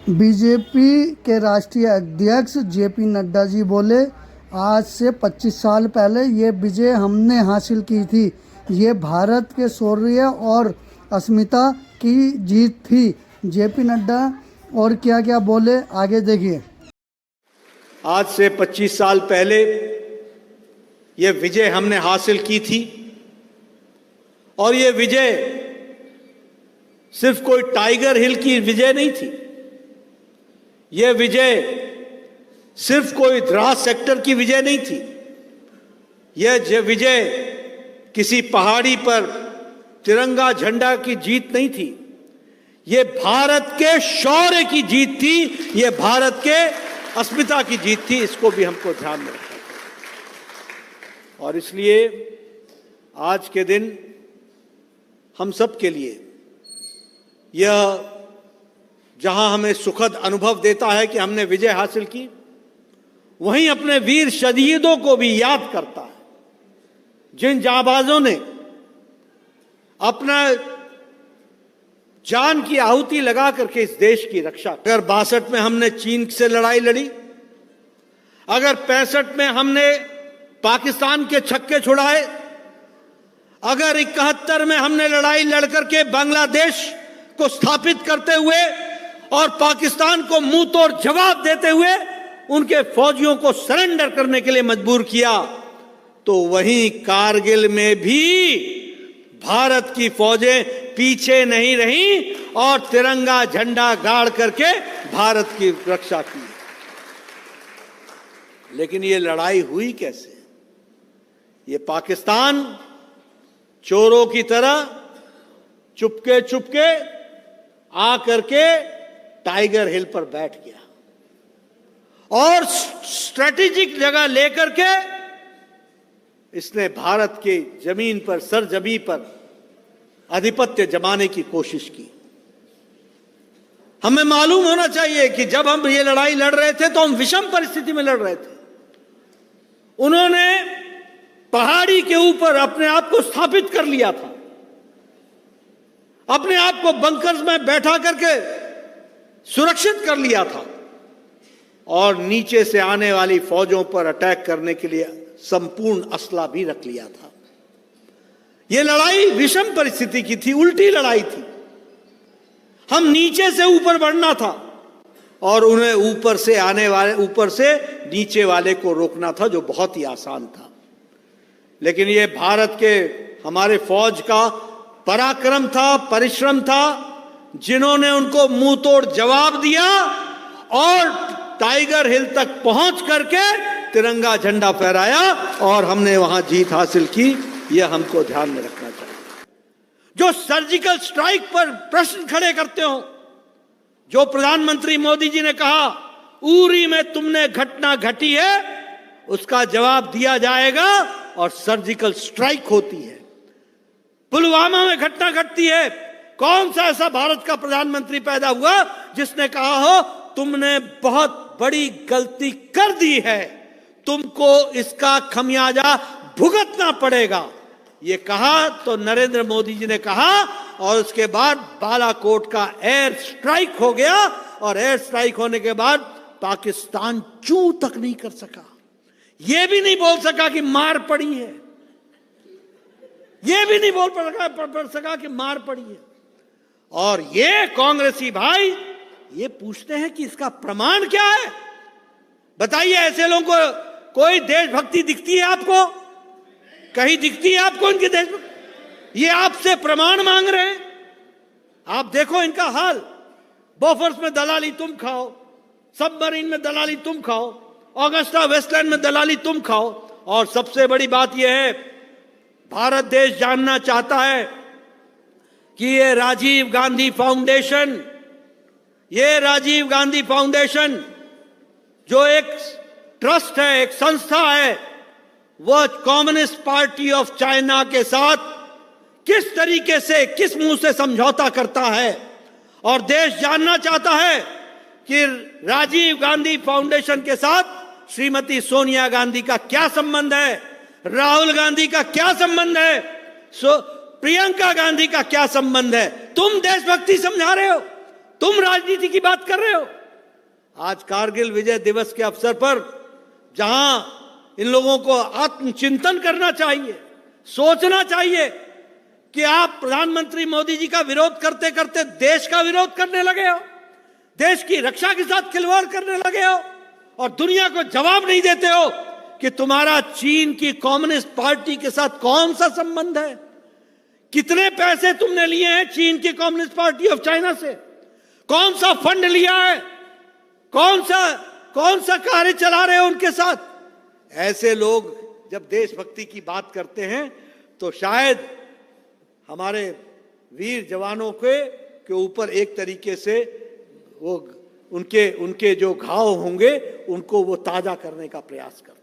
BJP के राष्ट्रीय अध्यक्ष जेपी नड्डा जी बोले, आज से 25 साल पहले ये विजय हमने हासिल की थी। ये भारत के शौर्य और अस्मिता की जीत थी। जेपी नड्डा और क्या क्या बोले, आगे देखिए। आज से 25 साल पहले ये विजय हमने हासिल की थी और ये विजय सिर्फ कोई टाइगर हिल की विजय नहीं थी। यह विजय सिर्फ कोई द्रास सेक्टर की विजय नहीं थी। यह विजय किसी पहाड़ी पर तिरंगा झंडा की जीत नहीं थी। यह भारत के शौर्य की जीत थी। यह भारत के अस्मिता की जीत थी। इसको भी हमको ध्यान में रखना चाहिए। और इसलिए आज के दिन हम सब के लिए यह जहां हमें सुखद अनुभव देता है कि हमने विजय हासिल की, वहीं अपने वीर शहीदों को भी याद करता है, जिन जांबाजों ने अपना जान की आहुति लगा करके इस देश की रक्षा। अगर 62 में हमने चीन से लड़ाई लड़ी, अगर 65 में हमने पाकिस्तान के छक्के छुड़ाए, अगर 71 में हमने लड़ाई लड़ करके बांग्लादेश को स्थापित करते हुए और पाकिस्तान को मुंह तोड़ जवाब देते हुए उनके फौजियों को सरेंडर करने के लिए मजबूर किया, तो वहीं कारगिल में भी भारत की फौजें पीछे नहीं रहीं और तिरंगा झंडा गाड़ करके भारत की रक्षा की। लेकिन ये लड़ाई हुई कैसे? ये पाकिस्तान चोरों की तरह चुपके चुपके आ करके टाइगर हिल पर बैठ गया और स्ट्रेटेजिक जगह लेकर के इसने भारत के जमीन पर, सरजमी पर आधिपत्य जमाने की कोशिश की। हमें मालूम होना चाहिए कि जब हम ये लड़ाई लड़ रहे थे तो हम विषम परिस्थिति में लड़ रहे थे। उन्होंने पहाड़ी के ऊपर अपने आप को स्थापित कर लिया था, अपने आप को बंकर्स में बैठा करके सुरक्षित कर लिया था और नीचे से आने वाली फौजों पर अटैक करने के लिए संपूर्ण असला भी रख लिया था। यह लड़ाई विषम परिस्थिति की थी, उल्टी लड़ाई थी। हम नीचे से ऊपर बढ़ना था और उन्हें ऊपर से आने वाले, ऊपर से नीचे वाले को रोकना था, जो बहुत ही आसान था। लेकिन यह भारत के हमारे फौज का पराक्रम था, परिश्रम था, जिन्होंने उनको मुंह तोड़ जवाब दिया और टाइगर हिल तक पहुंच करके तिरंगा झंडा फहराया और हमने वहां जीत हासिल की। यह हमको ध्यान में रखना चाहिए। जो सर्जिकल स्ट्राइक पर प्रश्न खड़े करते हो, जो प्रधानमंत्री मोदी जी ने कहा उरी में तुमने घटना घटी है, उसका जवाब दिया जाएगा और सर्जिकल स्ट्राइक होती है। पुलवामा में घटना घटती है, कौन सा ऐसा भारत का प्रधानमंत्री पैदा हुआ जिसने कहा हो तुमने बहुत बड़ी गलती कर दी है, तुमको इसका खमियाजा भुगतना पड़ेगा? ये कहा तो नरेंद्र मोदी जी ने कहा और उसके बाद बालाकोट का एयर स्ट्राइक हो गया और एयर स्ट्राइक होने के बाद पाकिस्तान चूं तक नहीं कर सका। यह भी नहीं बोल सका कि मार पड़ी है, यह भी नहीं बोल पड़ सका कि मार पड़ी है। और ये कांग्रेसी भाई ये पूछते हैं कि इसका प्रमाण क्या है? बताइए, ऐसे लोगों को कोई देशभक्ति दिखती है आपको? कहीं दिखती है आपको इनकी देशभक्ति? ये आपसे प्रमाण मांग रहे हैं। आप देखो इनका हाल। बोफोर्स में दलाली तुम खाओ, सबमरीन में दलाली तुम खाओ, ऑगस्टा वेस्टलैंड में दलाली तुम खाओ। और सबसे बड़ी बात यह है, भारत देश जानना चाहता है कि ये राजीव गांधी फाउंडेशन जो एक ट्रस्ट है, एक संस्था है, वह कम्युनिस्ट पार्टी ऑफ चाइना के साथ किस तरीके से, किस मुंह से समझौता करता है। और देश जानना चाहता है कि राजीव गांधी फाउंडेशन के साथ श्रीमती सोनिया गांधी का क्या संबंध है, राहुल गांधी का क्या संबंध है, प्रियंका गांधी का क्या संबंध है। तुम देशभक्ति समझा रहे हो, तुम राजनीति की बात कर रहे हो। आज कारगिल विजय दिवस के अवसर पर जहां इन लोगों को आत्मचिंतन करना चाहिए, सोचना चाहिए कि आप प्रधानमंत्री मोदी जी का विरोध करते करते देश का विरोध करने लगे हो, देश की रक्षा के साथ खिलवाड़ करने लगे हो और दुनिया को जवाब नहीं देते हो कि तुम्हारा चीन की कम्युनिस्ट पार्टी के साथ कौन सा संबंध है, कितने पैसे तुमने लिए हैं चीन की कम्युनिस्ट पार्टी ऑफ चाइना से, कौन सा फंड लिया है, कौन सा कार्य चला रहे हो उनके साथ। ऐसे लोग जब देशभक्ति की बात करते हैं तो शायद हमारे वीर जवानों के ऊपर एक तरीके से वो उनके जो घाव होंगे उनको वो ताजा करने का प्रयास कर